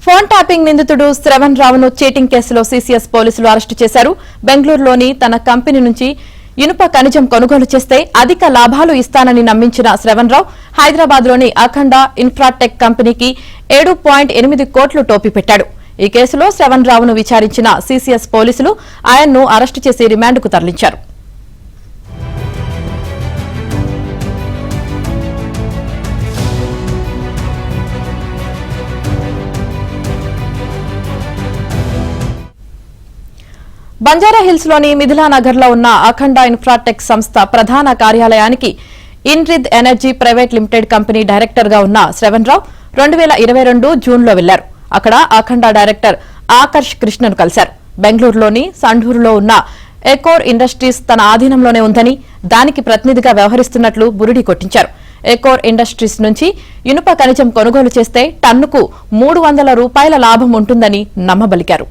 Phone tapping నిందితుడు శ్రవణ్ రావును cheating కేసులో సీసీఎస్ పోలీసులు అరెస్టు చేశారు. బెంగళూరులోని తన కంపెనీ నుంచి ఇనుప ఖనిజం కొనుగోలు చేస్తే అధిక లాభాలు ఇస్తానని నమ్మించిన శ్రవణ్ రావు హైదరాబాద్లోని అఖండ ఇన్ఫ్రాటెక్ కంపెనీకి 7.8 కోట్లు టోపీ పెట్టాడు. ఈ కేసులో శ్రవణ్ రావును విచారించిన సీసీఎస్ పోలీసులు ఆయన్ను అరెస్టు చేసి రిమాండ్కు తరలించారు. బంజారాహిల్స్ లోని మిథిలానగర్ లో ఉన్న అఖండ ఇన్ఫ్రాటెక్ సంస్థ ప్రధాన కార్యాలయానికి ఇన్రిద్ Energy Private Limited company director గా ఉన్న శ్రవణ్ రావు 2022 జూన్లో వెళ్లారు. అక్కడ అఖండ డైరెక్టర్ ఆకర్ష్ కృష్ణను కలిశారు. బెంగళూరులోని సండూరులో ఉన్న ఎకోర్ ఇండస్ట్రీస్ తన ఆధీనంలోనే ఉందని, దానికి ప్రతినిధిగా వ్యవహరిస్తున్నట్లు బురిడి కొట్టించారు. ఎకోర్ ఇండస్ట్రీస్ నుంచి ఇనుప ఖనిజం కొనుగోలు చేస్తే టన్నుకు 300 రూపాయల లాభం ఉంటుందని నమ్మబలికారు.